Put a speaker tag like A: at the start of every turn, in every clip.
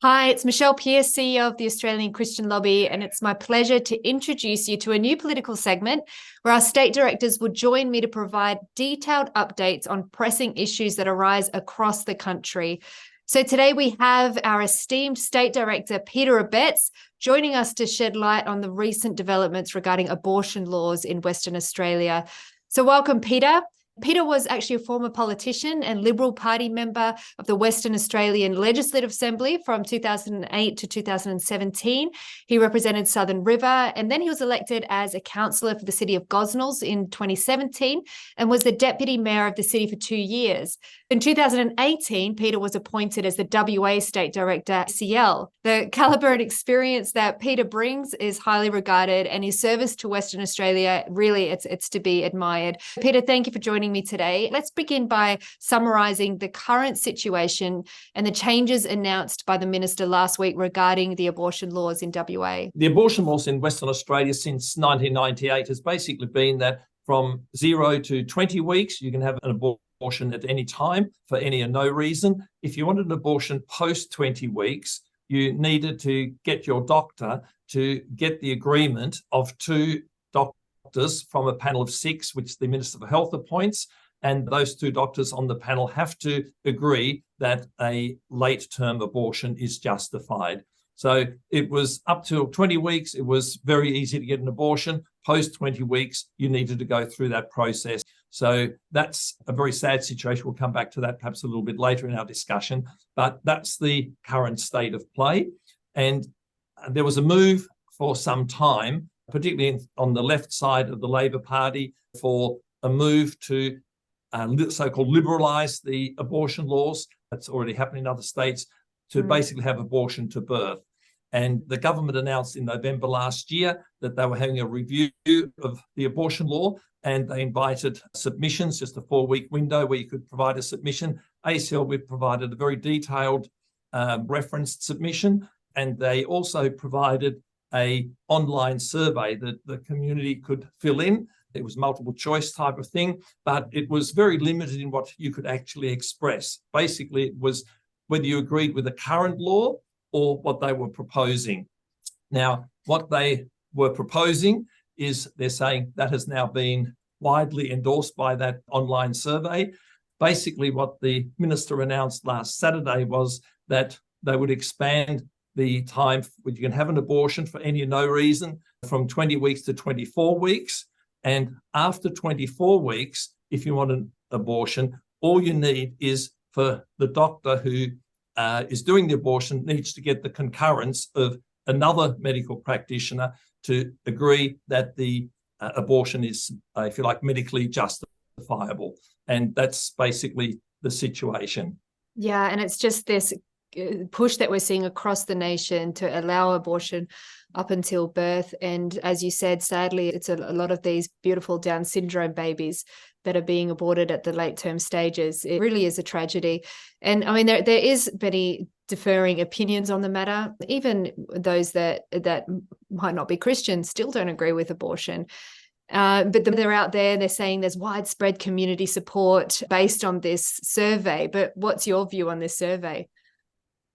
A: Hi, it's Michelle Pearse, CEO of the Australian Christian Lobby, and it's my pleasure to introduce you to a new political segment where our state directors will join me to provide detailed updates on pressing issues that arise across the country. So today we have our esteemed State Director, Peter Abetz, joining us to shed light on the recent developments regarding abortion laws in Western Australia. So welcome, Peter. Peter was actually a former politician and Liberal Party member of the Western Australian Legislative Assembly from 2008 to 2017. He represented Southern River, and then he was elected as a councillor for the city of Gosnells in 2017 and was the deputy mayor of the city for 2 years. In 2018, Peter was appointed as the WA State Director, CL. The calibre and experience that Peter brings is highly regarded, and his service to Western Australia, really, it's to be admired. Peter, thank you for joining me today. Let's begin by summarising the current situation and the changes announced by the Minister last week regarding the abortion laws in WA.
B: The abortion laws in Western Australia since 1998 has basically been that from 0 to 20 weeks, you can have an abortion at any time for any and no reason. If you wanted an abortion post 20 weeks, you needed to get your doctor to get the agreement of two doctors from a panel of 6, which the Minister for Health appoints, and those 2 doctors on the panel have to agree that a late-term abortion is justified. So it was up to 20 weeks, it was very easy to get an abortion. Post 20 weeks, you needed to go through that process. So that's a very sad situation. We'll come back to that perhaps a little bit later in our discussion, but that's the current state of play. And there was a move for some time, particularly on the left side of the Labor Party, for a move to so-called liberalise the abortion laws. That's already happened in other states, to basically have abortion to birth. And the government announced in November last year that they were having a review of the abortion law, and they invited submissions, just a 4-week window where you could provide a submission. ACL, we provided a very detailed referenced submission, and they also provided an online survey that the community could fill in. It was multiple choice type of thing, but it was very limited in what you could actually express. Basically, it was whether you agreed with the current law or what they were proposing. Now, what they were proposing is they're saying that has now been widely endorsed by that online survey. Basically, what the minister announced last Saturday was that they would expand the time when you can have an abortion for any or no reason from 20 weeks to 24 weeks. And after 24 weeks, if you want an abortion, all you need is for the doctor who is doing the abortion needs to get the concurrence of another medical practitioner to agree that the abortion is, if you like, medically justifiable. And that's basically the situation.
A: Yeah, and it's just this push that we're seeing across the nation to allow abortion up until birth. And as you said, sadly, it's a lot of these beautiful Down syndrome babies that are being aborted at the late term stages. It really is a tragedy. And I mean, there is many differing opinions on the matter. Even those that might not be Christian still don't agree with abortion. But they're out there, they're saying there's widespread community support based on this survey. But what's your view on this survey?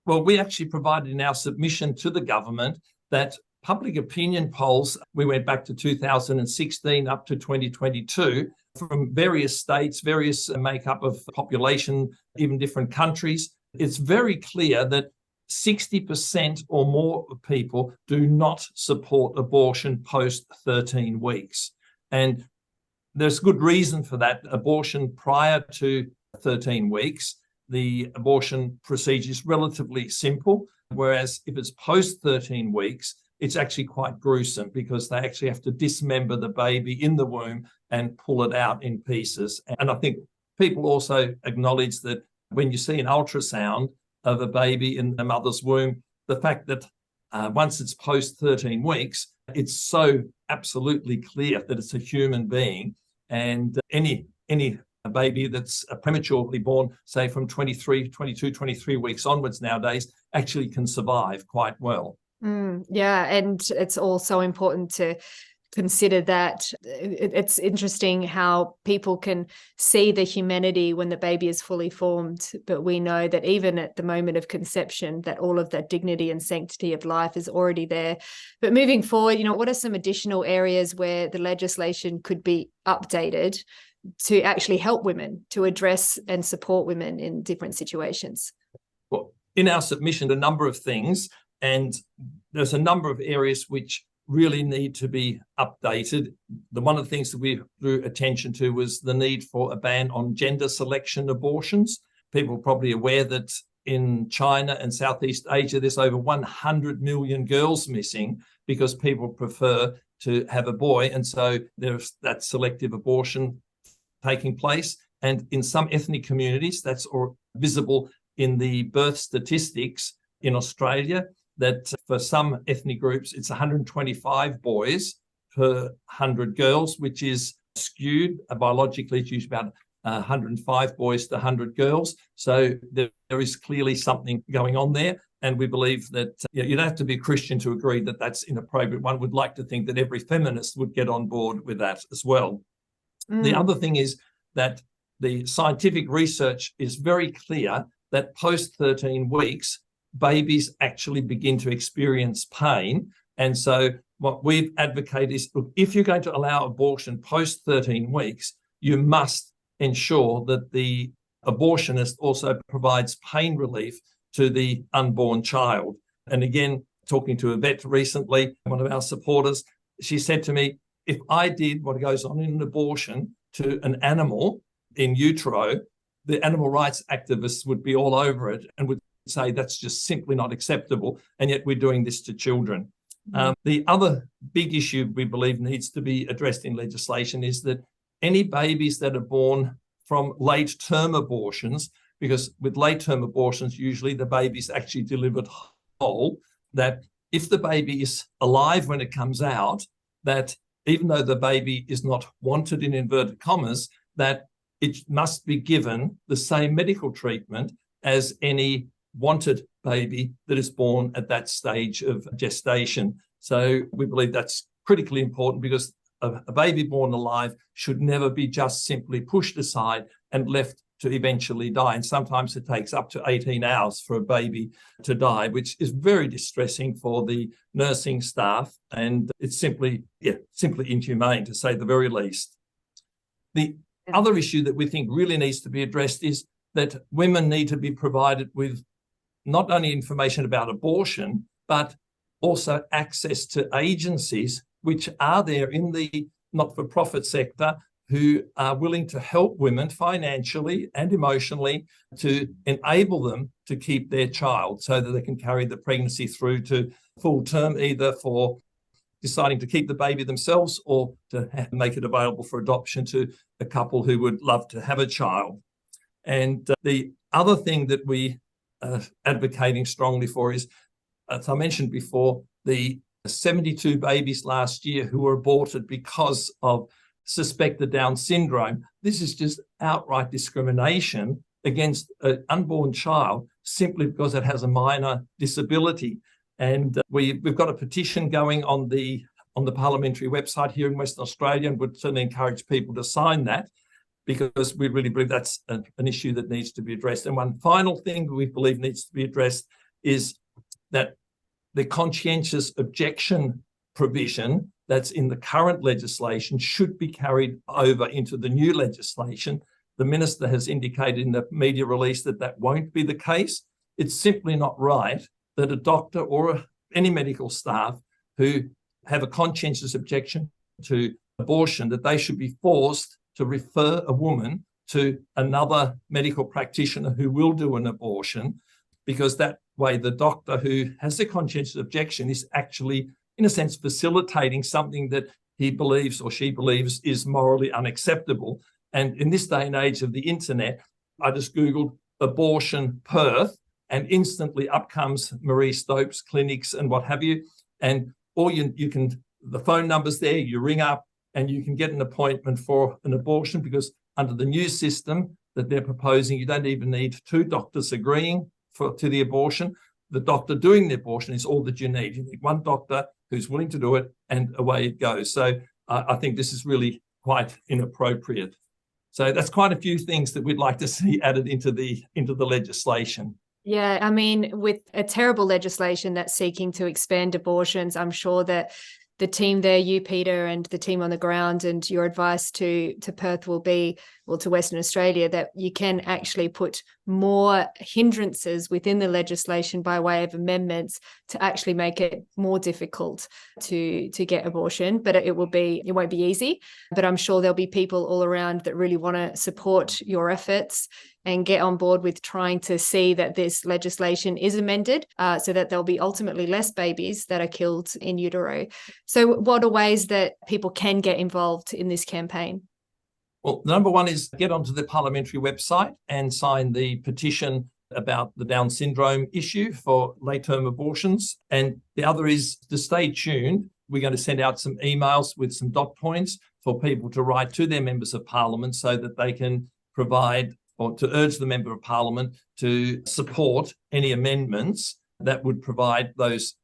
B: Well, we actually provided in our submission to the government that public opinion polls, we went back to 2016 up to 2022, from various states, various makeup of population, even different countries. It's very clear that 60% or more of people do not support abortion post 13 weeks. And there's good reason for that. Abortion prior to 13 weeks, the abortion procedure is relatively simple, whereas if it's post 13 weeks, it's actually quite gruesome because they actually have to dismember the baby in the womb and pull it out in pieces. And I think people also acknowledge that when you see an ultrasound of a baby in the mother's womb, the fact that once it's post 13 weeks, it's so absolutely clear that it's a human being, and any baby that's prematurely born, say from 22, 23 weeks onwards nowadays, actually can survive quite well.
A: Yeah, and it's also important to consider that. It's interesting how people can see the humanity when the baby is fully formed, but we know that even at the moment of conception, that all of that dignity and sanctity of life is already there. But moving forward, what are some additional areas where the legislation could be updated to actually help women, to address and support women in different situations?
B: Well, in our submission, a number of things, and there's a number of areas which really need to be updated. One of the things that we drew attention to was the need for a ban on gender selection abortions. People are probably aware that in China and Southeast Asia, there's over 100 million girls missing because people prefer to have a boy. And so there's that selective abortion taking place. And in some ethnic communities, that's visible in the birth statistics in Australia, that for some ethnic groups, it's 125 boys per 100 girls, which is skewed. Biologically, it's usually about 105 boys to 100 girls. So there is clearly something going on there. And we believe that you don't have to be a Christian to agree that that's inappropriate. One would like to think that every feminist would get on board with that as well. The other thing is that the scientific research is very clear that post 13 weeks, babies actually begin to experience pain. And so what we've advocated is, look, if you're going to allow abortion post 13 weeks, you must ensure that the abortionist also provides pain relief to the unborn child. And again, talking to Abetz recently, one of our supporters, she said to me, if I did what goes on in an abortion to an animal in utero, the animal rights activists would be all over it and would say that's just simply not acceptable, and yet we're doing this to children. The other big issue we believe needs to be addressed in legislation is that any babies that are born from late-term abortions, because with late-term abortions, usually the baby's actually delivered whole, that if the baby is alive when it comes out, that even though the baby is not wanted in inverted commas, that it must be given the same medical treatment as any wanted baby that is born at that stage of gestation. So we believe that's critically important, because a baby born alive should never be just simply pushed aside and left to eventually die. And sometimes it takes up to 18 hours for a baby to die, which is very distressing for the nursing staff. And it's simply inhumane, to say the very least. The other issue that we think really needs to be addressed is that women need to be provided with not only information about abortion, but also access to agencies which are there in the not-for-profit sector who are willing to help women financially and emotionally to enable them to keep their child so that they can carry the pregnancy through to full term, either for deciding to keep the baby themselves or to make it available for adoption to a couple who would love to have a child. And the other thing that we are advocating strongly for is, as I mentioned before, the 72 babies last year who were aborted because of suspected Down syndrome. This is just outright discrimination against an unborn child simply because it has a minor disability. And we've got a petition going on the parliamentary website here in Western Australia, and would certainly encourage people to sign that, because we really believe that's an issue that needs to be addressed. And one final thing we believe needs to be addressed is that the conscientious objection provision that's in the current legislation should be carried over into the new legislation. The minister has indicated in the media release that that won't be the case. It's simply not right that a doctor or any medical staff who have a conscientious objection to abortion, that they should be forced to refer a woman to another medical practitioner who will do an abortion, because that way the doctor who has a conscientious objection is actually, in a sense, facilitating something that he believes or she believes is morally unacceptable. And in this day and age of the internet, I just Googled abortion Perth, and instantly up comes Marie Stopes clinics and what have you. And or you can, the phone number's there, you ring up and you can get an appointment for an abortion, because under the new system that they're proposing, you don't even need two doctors agreeing to the abortion. the doctor doing the abortion is all that you need. You need one doctor who's willing to do it, and away it goes. So I think this is really quite inappropriate. So that's quite a few things that we'd like to see added into the legislation.
A: Yeah, I mean, with a terrible legislation that's seeking to expand abortions, I'm sure that the team there, you, Peter, and the team on the ground, and your advice to Perth will be, well, to Western Australia, that you can actually put more hindrances within the legislation by way of amendments to actually make it more difficult to get abortion. But it won't be easy. But I'm sure there'll be people all around that really want to support your efforts and get on board with trying to see that this legislation is amended so that there'll be ultimately less babies that are killed in utero. So what are ways that people can get involved in this campaign?
B: Well, number one is get onto the parliamentary website and sign the petition about the Down syndrome issue for late-term abortions. And the other is to stay tuned. We're going to send out some emails with some dot points for people to write to their members of parliament so that they can provide, or to urge the member of parliament to support any amendments that would provide those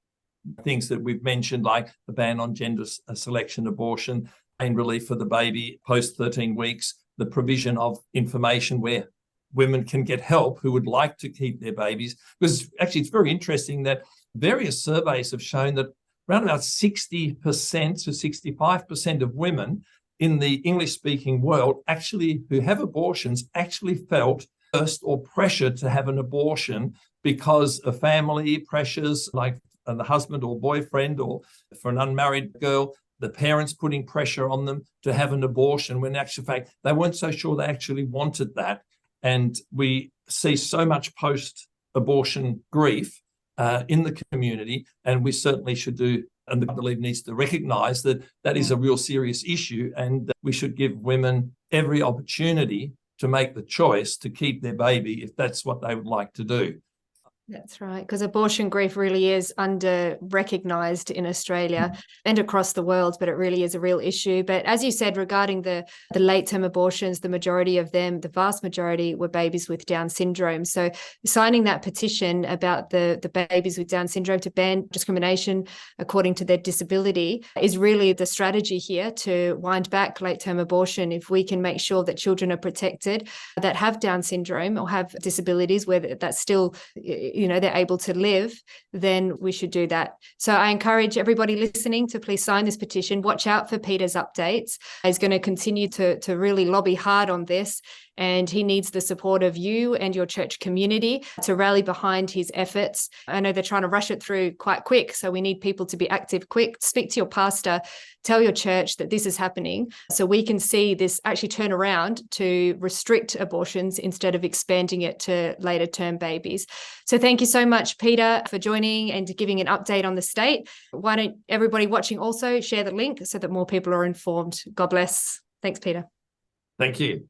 B: things that we've mentioned, like the ban on gender selection abortion, pain relief for the baby post 13 weeks, the provision of information where women can get help who would like to keep their babies. Because actually it's very interesting that various surveys have shown that around about 60% to 65% of women in the English-speaking world actually who have abortions actually felt coerced or pressured to have an abortion because of family pressures, like the husband or boyfriend, or for an unmarried girl, the parents putting pressure on them to have an abortion, when in actual fact they weren't so sure they actually wanted that. And we see so much post-abortion grief in the community, and we certainly should do, and I believe needs to recognise that that is a real serious issue, and we should give women every opportunity to make the choice to keep their baby if that's what they would like to do.
A: That's right, because abortion grief really is under-recognised in Australia and across the world, but it really is a real issue. But as you said, regarding the late-term abortions, the majority of them, the vast majority, were babies with Down syndrome. So signing that petition about the babies with Down syndrome to ban discrimination according to their disability is really the strategy here to wind back late-term abortion. If we can make sure that children are protected that have Down syndrome or have disabilities where that's still, they're able to live, then we should do that. So I encourage everybody listening to please sign this petition. Watch out for Peter's updates. He's going to continue to really lobby hard on this, and he needs the support of you and your church community to rally behind his efforts. I know they're trying to rush it through quite quick, so we need people to be active quick. Speak to your pastor, tell your church that this is happening, so we can see this actually turn around to restrict abortions instead of expanding it to later term babies. So thank you so much, Peter, for joining and giving an update on the state. Why don't everybody watching also share the link so that more people are informed? God bless. Thanks, Peter.
B: Thank you.